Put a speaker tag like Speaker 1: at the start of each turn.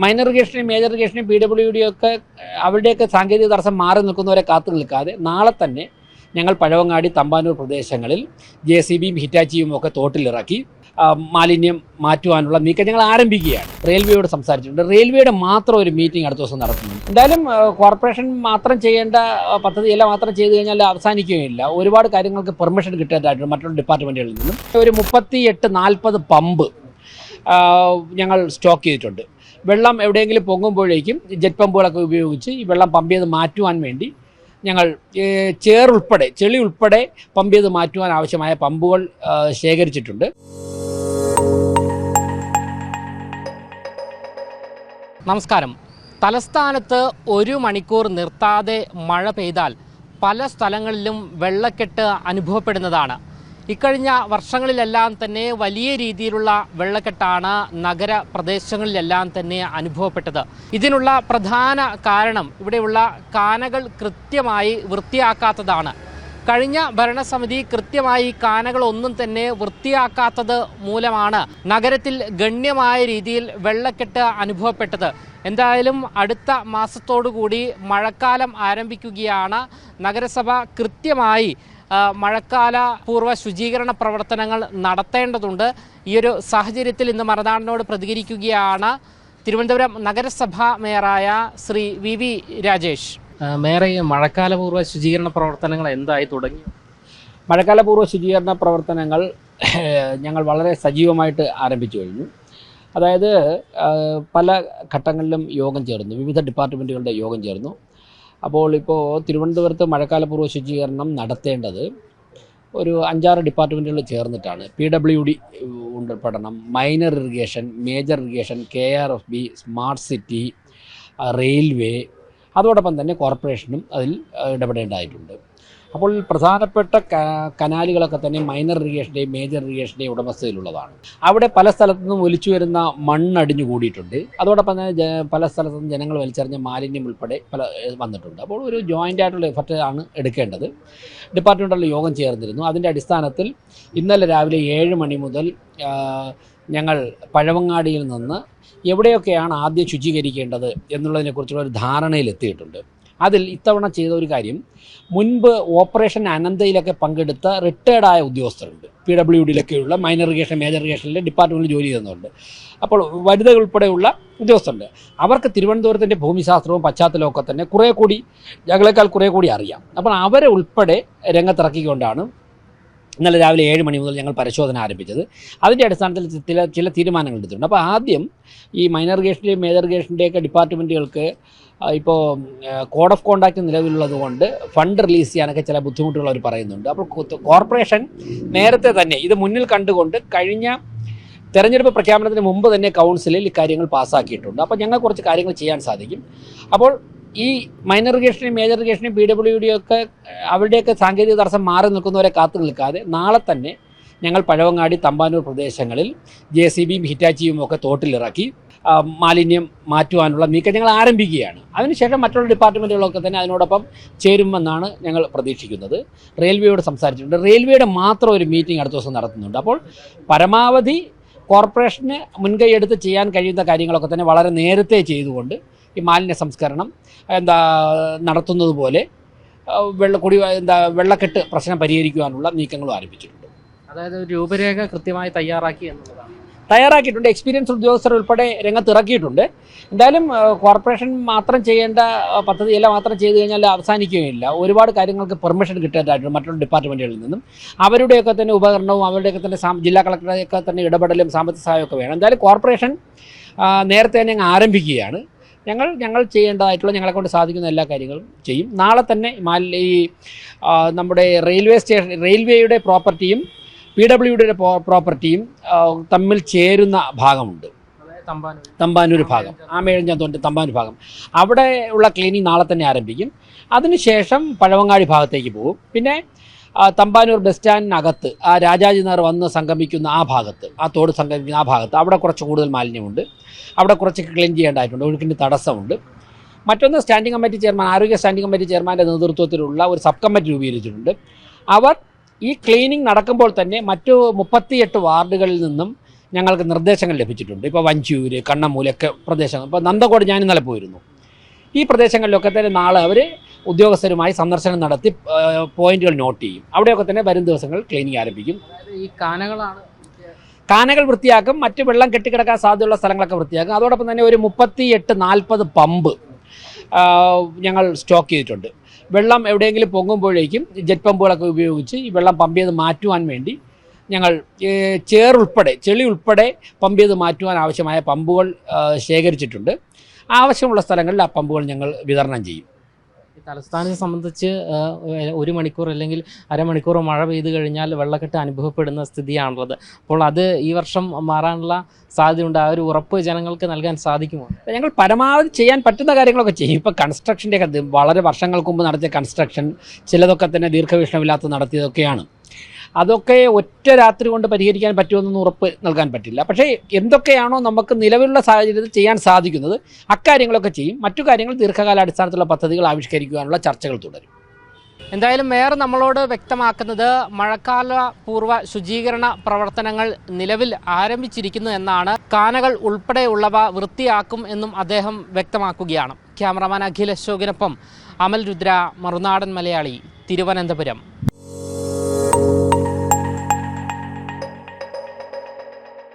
Speaker 1: Minor ഇറിഗേഷനും major ഇറിഗേഷനും PWD ഒക്കെ അവരുടെയൊക്കെ സാങ്കേതിക തടസ്സം മാറി നിൽക്കുന്നവരെ കാത്തു നിൽക്കാതെ നാളെ തന്നെ ഞങ്ങൾ പഴവങ്ങാടി തമ്പാനൂർ പ്രദേശങ്ങളിൽ JCBയും ഹിറ്റാച്ചിയും ഒക്കെ തോട്ടിലിറക്കി മാലിന്യം മാറ്റുവാനുള്ള നീക്കം ഞങ്ങൾ ആരംഭിക്കുകയാണ്. റെയിൽവേയോട് സംസാരിച്ചിട്ടുണ്ട്. റെയിൽവേയുടെ മാത്രം ഒരു മീറ്റിംഗ് അടുത്ത ദിവസം നടത്തുന്നുണ്ട്. എന്തായാലും കോർപ്പറേഷൻ മാത്രം ചെയ്യേണ്ട പദ്ധതിയെല്ലാം മാത്രം ചെയ്തു കഴിഞ്ഞാൽ അവസാനിക്കുകയില്ല. ഒരുപാട് കാര്യങ്ങൾക്ക് പെർമിഷൻ കിട്ടേണ്ടതായിട്ടുണ്ട് മറ്റുള്ള ഡിപ്പാർട്ട്മെൻറ്റുകളിൽ നിന്നും. ഒരു 38-40 പമ്പ് ഞങ്ങൾ സ്റ്റോക്ക് ചെയ്തിട്ടുണ്ട്. വെള്ളം എവിടെയെങ്കിലും പൊങ്ങുമ്പോഴേക്കും ജെറ്റ് പമ്പുകളൊക്കെ ഉപയോഗിച്ച് ഈ വെള്ളം പമ്പ് ചെയ്ത് മാറ്റുവാൻ വേണ്ടി ഞങ്ങൾ ചെളി ഉൾപ്പെടെ പമ്പ് ചെയ്ത് മാറ്റുവാൻ ആവശ്യമായ പമ്പുകൾ ശേഖരിച്ചിട്ടുണ്ട്.
Speaker 2: നമസ്കാരം. തലസ്ഥാനത്ത് 1 മണിക്കൂർ നിർത്താതെ മഴ പെയ്താൽ പല സ്ഥലങ്ങളിലും വെള്ളക്കെട്ട് അനുഭവപ്പെടുന്നതാണ്. ഇക്കഴിഞ്ഞ വർഷങ്ങളിലെല്ലാം തന്നെ വലിയ രീതിയിലുള്ള വെള്ളക്കെട്ടാണ് നഗരപ്രദേശങ്ങളിലെല്ലാം തന്നെ അനുഭവപ്പെട്ടത്. ഇതിനുള്ള പ്രധാന കാരണം ഇവിടെയുള്ള കാനകൾ കൃത്യമായി വൃത്തിയാക്കാത്തതാണ്. കഴിഞ്ഞ ഭരണസമിതി കൃത്യമായി കാനകളൊന്നും തന്നെ വൃത്തിയാക്കാത്തത് മൂലമാണ് നഗരത്തിൽ ഗണ്യമായ രീതിയിൽ വെള്ളക്കെട്ട് അനുഭവപ്പെട്ടത്. എന്തായാലും അടുത്ത മാസത്തോടുകൂടി മഴക്കാലം ആരംഭിക്കുകയാണ്. നഗരസഭ കൃത്യമായി മഴക്കാല പൂർവ്വ ശുചീകരണ പ്രവർത്തനങ്ങൾ നടത്തേണ്ടതുണ്ട്. ഈ ഒരു സാഹചര്യത്തിൽ ഇന്ന് മറുനാടിനോട് പ്രതികരിക്കുകയാണ് തിരുവനന്തപുരം നഗരസഭാ മേയറായ ശ്രീ VV രാജേഷ്. മേയറെ, മഴക്കാലപൂർവ്വ ശുചീകരണ പ്രവർത്തനങ്ങൾ എന്തായി തുടങ്ങി?
Speaker 1: മഴക്കാലപൂർവ്വ ശുചീകരണ പ്രവർത്തനങ്ങൾ ഞങ്ങൾ വളരെ സജീവമായിട്ട് ആരംഭിച്ചു കഴിഞ്ഞു. അതായത് പല ഘട്ടങ്ങളിലും യോഗം ചേർന്നു, വിവിധ ഡിപ്പാർട്ട്മെൻറ്റുകളുടെ യോഗം ചേർന്നു. അപ്പോൾ തിരുവനന്തപുരത്ത് മഴക്കാലപൂർവ്വ ശുചീകരണം നടത്തേണ്ടത് ഒരു 5-6 ഡിപ്പാർട്ട്മെൻറ്റുകൾ ചേർന്നിട്ടാണ്. PWD ഉൾപ്പെടണം, minor irrigation, major irrigation, KRFB, smart city, railway, അതോടൊപ്പം തന്നെ കോർപ്പറേഷനും അതിൽ ഇടപെടേണ്ടതായിട്ടുണ്ട്. അപ്പോൾ പ്രധാനപ്പെട്ട കനാലുകളൊക്കെ തന്നെ മൈനർ ഇറിഗേഷൻ്റെയും മേജർ ഇറിഗേഷൻ്റെയും ഉടമസ്ഥതയിലുള്ളതാണ്. അവിടെ പല സ്ഥലത്തു നിന്നും ഒലിച്ചു വരുന്ന മണ്ണടിഞ്ഞു കൂടിയിട്ടുണ്ട്. അതോടൊപ്പം തന്നെ പല സ്ഥലത്തു നിന്നും ജനങ്ങൾ വലിച്ചെറിഞ്ഞ മാലിന്യം ഉൾപ്പെടെ വന്നിട്ടുണ്ട്. അപ്പോൾ ഒരു ജോയിൻ്റ് ആയിട്ടുള്ള എഫർട്ട് ആണ് എടുക്കേണ്ടത്. ഡിപ്പാർട്ട്മെൻറ്റുകളുടെ യോഗം ചേർന്നിരുന്നു. അതിൻ്റെ അടിസ്ഥാനത്തിൽ ഇന്നലെ രാവിലെ 7 മണി മുതൽ ഞങ്ങൾ പഴവങ്ങാടിയിൽ നിന്ന് എവിടെയൊക്കെയാണ് ആദ്യം ശുചീകരിക്കേണ്ടത് എന്നുള്ളതിനെക്കുറിച്ചുള്ള ഒരു ധാരണയിലെത്തിയിട്ടുണ്ട്. അതിൽ ഇത്തവണ ചെയ്ത ഒരു കാര്യം, മുൻപ് ഓപ്പറേഷൻ അനന്തയിലൊക്കെ പങ്കെടുത്ത റിട്ടയർഡായ ഉദ്യോഗസ്ഥരുണ്ട്. PWDയിലൊക്കെയുള്ള മൈനർ ഇറിഗേഷൻ, മേജർ ഇറിഗേഷനിലെ ഡിപ്പാർട്ട്മെൻറ്റിൽ ജോലി ചെയ്യുന്നുണ്ട്. അപ്പോൾ വനിതകൾ ഉൾപ്പെടെയുള്ള ഉദ്യോഗസ്ഥരുണ്ട്. അവർക്ക് തിരുവനന്തപുരത്തിൻ്റെ ഭൂമിശാസ്ത്രവും പശ്ചാത്തലമൊക്കെ തന്നെ ഞങ്ങളെക്കാൾ കുറേ കൂടി അറിയാം. അപ്പോൾ അവരെ ഉൾപ്പെടെ രംഗത്തിറക്കിക്കൊണ്ടാണ് ഇന്നലെ രാവിലെ 7 മണി മുതൽ ഞങ്ങൾ പരിശോധന ആരംഭിച്ചത്. അതിൻ്റെ അടിസ്ഥാനത്തിൽ ചില തീരുമാനങ്ങൾ എടുത്തിട്ടുണ്ട്. അപ്പോൾ ആദ്യം ഈ മൈനർ ഇറിഗേഷൻ്റെയും മേജർ ഇറിഗേഷൻ്റെയൊക്കെ ഡിപ്പാർട്ട്മെൻറ്റുകൾക്ക് ഇപ്പോൾ കോഡ് ഓഫ് കോണ്ടാക്റ്റ് നിലവിലുള്ളത് കൊണ്ട് ഫണ്ട് റിലീസ് ചെയ്യാനൊക്കെ ചില ബുദ്ധിമുട്ടുകൾ അവർ പറയുന്നുണ്ട്. അപ്പോൾ കോർപ്പറേഷൻ നേരത്തെ തന്നെ ഇത് മുന്നിൽ കണ്ടുകൊണ്ട് കഴിഞ്ഞ തെരഞ്ഞെടുപ്പ് പ്രഖ്യാപനത്തിന് മുമ്പ് തന്നെ കൗൺസിലിൽ ഇക്കാര്യങ്ങൾ പാസ്സാക്കിയിട്ടുണ്ട്. അപ്പോൾ ഞങ്ങൾ കുറച്ച് കാര്യങ്ങൾ ചെയ്യാൻ സാധിക്കും. അപ്പോൾ ഈ മൈനർ ഇറിഗേഷനും മേജർ ഇറിഗേഷനും PWD ഒക്കെ അവരുടെയൊക്കെ സാങ്കേതിക തടസ്സം മാറി നിൽക്കുന്നവരെ കാത്തു നിൽക്കാതെ നാളെ തന്നെ ഞങ്ങൾ പഴവങ്ങാടി തമ്പാനൂർ പ്രദേശങ്ങളിൽ JCBയും ഹിറ്റാച്ചിയും ഒക്കെ തോട്ടിലിറക്കി മാലിന്യം മാറ്റുവാനുള്ള നീക്കം ഞങ്ങൾ ആരംഭിക്കുകയാണ്. അതിനുശേഷം മറ്റുള്ള ഡിപ്പാർട്ട്മെൻറ്റുകളൊക്കെ തന്നെ അതിനോടൊപ്പം ചേരുമെന്നാണ് ഞങ്ങൾ പ്രതീക്ഷിക്കുന്നത്. റെയിൽവേയോട് സംസാരിച്ചിട്ടുണ്ട്. റെയിൽവേയുടെ മാത്രം ഒരു മീറ്റിംഗ് അടുത്ത ദിവസം നടത്തുന്നുണ്ട്. അപ്പോൾ പരമാവധി കോർപ്പറേഷന് മുൻകൈയെടുത്ത് ചെയ്യാൻ കഴിയുന്ന കാര്യങ്ങളൊക്കെ തന്നെ വളരെ നേരത്തെ ചെയ്തുകൊണ്ട് ഈ മാലിന്യ സംസ്കരണം നടത്തുന്നത് പോലെ വെള്ളക്കെട്ട് പ്രശ്നം പരിഹരിക്കുവാനുള്ള നീക്കങ്ങളും ആരംഭിച്ചിട്ടുണ്ട്.
Speaker 2: അതായത് രൂപരേഖ കൃത്യമായി തയ്യാറാക്കി എന്നുള്ളതാണ്.
Speaker 1: തയ്യാറാക്കിയിട്ടുണ്ട്. എക്സ്പീരിയൻസ് ഉദ്യോഗസ്ഥർ ഉൾപ്പെടെ രംഗത്തിറക്കിയിട്ടുണ്ട്. എന്തായാലും കോർപ്പറേഷൻ മാത്രം ചെയ്യേണ്ട പദ്ധതിയെല്ലാം മാത്രം ചെയ്തു കഴിഞ്ഞാൽ അവസാനിക്കുകയില്ല. ഒരുപാട് കാര്യങ്ങൾക്ക് പെർമിഷൻ കിട്ടേണ്ടതായിട്ടുണ്ട് മറ്റുള്ള ഡിപ്പാർട്ട്മെൻറ്റുകളിൽ നിന്നും. അവരുടെയൊക്കെ തന്നെ ഉപകരണവും അവരുടെയൊക്കെ തന്നെ ജില്ലാ കളക്ടറെയൊക്കെ തന്നെ ഇടപെടലും സാമ്പത്തിക സഹായമൊക്കെ വേണം. എന്തായാലും കോർപ്പറേഷൻ നേരത്തെ തന്നെ ആരംഭിക്കുകയാണ്. ഞങ്ങൾ ചെയ്യേണ്ടതായിട്ടുള്ള ഞങ്ങളെ കൊണ്ട് സാധിക്കുന്ന എല്ലാ കാര്യങ്ങളും ചെയ്യും. നാളെ തന്നെ ഈ നമ്മുടെ റെയിൽവേയുടെ പ്രോപ്പർട്ടിയും PWDയുടെ പ്രോപ്പർട്ടിയും തമ്മിൽ ചേരുന്ന ഭാഗമുണ്ട്. തമ്പാനൂർ ഭാഗം, ആമേഴഞ്ചാന്തോൻ്റെ തമ്പാനൂർ ഭാഗം, അവിടെ ഉള്ള ക്ലീനിങ് നാളെ തന്നെ ആരംഭിക്കും. അതിനുശേഷം പഴവങ്ങാടി ഭാഗത്തേക്ക് പോകും. പിന്നെ തമ്പാനൂർ ബസ് സ്റ്റാൻഡിനകത്ത് രാജാജി നഗർ വന്ന് സംഗമിക്കുന്ന ആ ഭാഗത്ത്, ആ തോട് സംഗമിക്കുന്ന ആ ഭാഗത്ത് അവിടെ കുറച്ച് കൂടുതൽ മാലിന്യമുണ്ട്. അവിടെ കുറച്ച് ക്ലീൻ ചെയ്യേണ്ടതായിട്ടുണ്ട്. ഒഴുക്കിൻ്റെ തടസ്സമുണ്ട്. മറ്റൊന്ന് സ്റ്റാൻഡിംഗ് കമ്മിറ്റി ചെയർമാൻ, ആരോഗ്യ സ്റ്റാൻഡിംഗ് കമ്മിറ്റി ചെയർമാൻ്റെ നേതൃത്വത്തിലുള്ള ഒരു സബ് കമ്മിറ്റി രൂപീകരിച്ചിട്ടുണ്ട്. അവർ ഈ ക്ലീനിങ് നടക്കുമ്പോൾ തന്നെ മറ്റു 38 വാർഡുകളിൽ നിന്നും ഞങ്ങൾക്ക് നിർദ്ദേശങ്ങൾ ലഭിച്ചിട്ടുണ്ട്. ഇപ്പോൾ വഞ്ചിയൂർ, കണ്ണമ്മൂലൊക്കെ പ്രദേശങ്ങൾ, ഇപ്പോൾ നന്ദകോട് ഞാൻ ഇന്നലെ പോയിരുന്നു. ഈ പ്രദേശങ്ങളിലൊക്കെ തന്നെ നാളെ അവർ ഉദ്യോഗസ്ഥരുമായി സന്ദർശനം നടത്തി പോയിന്റുകൾ നോട്ട് ചെയ്യും. അവിടെയൊക്കെ തന്നെ വരും ദിവസങ്ങൾ ക്ലീനിങ് ആരംഭിക്കും.
Speaker 2: ഈ
Speaker 1: കാനകൾ വൃത്തിയാക്കും, മറ്റ് വെള്ളം കെട്ടിക്കിടക്കാൻ സാധ്യതയുള്ള സ്ഥലങ്ങളൊക്കെ വൃത്തിയാക്കും. അതോടൊപ്പം തന്നെ ഒരു 38-40 പമ്പ് ഞങ്ങൾ സ്റ്റോക്ക് ചെയ്തിട്ടുണ്ട്. വെള്ളം എവിടെയെങ്കിലും പൊങ്ങുമ്പോഴേക്കും ജെറ്റ് പമ്പുകളൊക്കെ ഉപയോഗിച്ച് ഈ വെള്ളം പമ്പ് ചെയ്ത് മാറ്റുവാൻ വേണ്ടി ഞങ്ങൾ ചെളി ഉൾപ്പെടെ പമ്പ് ചെയ്ത് മാറ്റുവാൻ ആവശ്യമായ പമ്പുകൾ ശേഖരിച്ചിട്ടുണ്ട്. ആവശ്യമുള്ള സ്ഥലങ്ങളിൽ ആ പമ്പുകൾ ഞങ്ങൾ വിതരണം ചെയ്യും.
Speaker 2: തലസ്ഥാനത്തെ സംബന്ധിച്ച് 1 മണിക്കൂർ അല്ലെങ്കിൽ അരമണിക്കൂർ മഴ പെയ്ത് കഴിഞ്ഞാൽ വെള്ളക്കെട്ട് അനുഭവപ്പെടുന്ന സ്ഥിതിയാണുള്ളത്. അപ്പോൾ അത് ഈ വർഷം മാറാനുള്ള സാധ്യതയുണ്ട്. ആ ഒരു ഉറപ്പ് ജനങ്ങൾക്ക് നൽകാൻ സാധിക്കുമോ?
Speaker 1: ഞങ്ങൾ പരമാവധി ചെയ്യാൻ പറ്റുന്ന കാര്യങ്ങളൊക്കെ ചെയ്യും. ഇപ്പോൾ കൺസ്ട്രക്ഷൻ്റെയൊക്കെ വളരെ വർഷങ്ങൾക്ക് മുമ്പ് നടത്തിയ കൺസ്ട്രക്ഷൻ ചിലതൊക്കെ തന്നെ ദീർഘവീക്ഷണമില്ലാത്ത നടത്തിയതൊക്കെയാണ്. അതൊക്കെ ഒറ്റ രാത്രി കൊണ്ട് പരിഹരിക്കാൻ പറ്റുമെന്നൊന്നും ഉറപ്പ് നൽകാൻ പറ്റില്ല. പക്ഷേ എന്തൊക്കെയാണോ നമുക്ക് നിലവിലുള്ള സാഹചര്യത്തിൽ ചെയ്യാൻ സാധിക്കുന്നത് അക്കാര്യങ്ങളൊക്കെ ചെയ്യും. മറ്റു കാര്യങ്ങൾ ദീർഘകാലാടിസ്ഥാനത്തിലുള്ള പദ്ധതികൾ ആവിഷ്കരിക്കുവാനുള്ള ചർച്ചകൾ തുടരും.
Speaker 2: എന്തായാലും മേയർ നമ്മളോട് വ്യക്തമാക്കുന്നത് മഴക്കാല പൂർവ്വ ശുചീകരണ പ്രവർത്തനങ്ങൾ നിലവിൽ ആരംഭിച്ചിരിക്കുന്നു എന്നാണ്. കാനകൾ ഉൾപ്പെടെയുള്ളവ വൃത്തിയാക്കും എന്നും അദ്ദേഹം വ്യക്തമാക്കുകയാണ്. ക്യാമറമാൻ അഖിൽ അശോകിനൊപ്പം അമൽ രുദ്ര, മറുനാടൻ മലയാളി, തിരുവനന്തപുരം.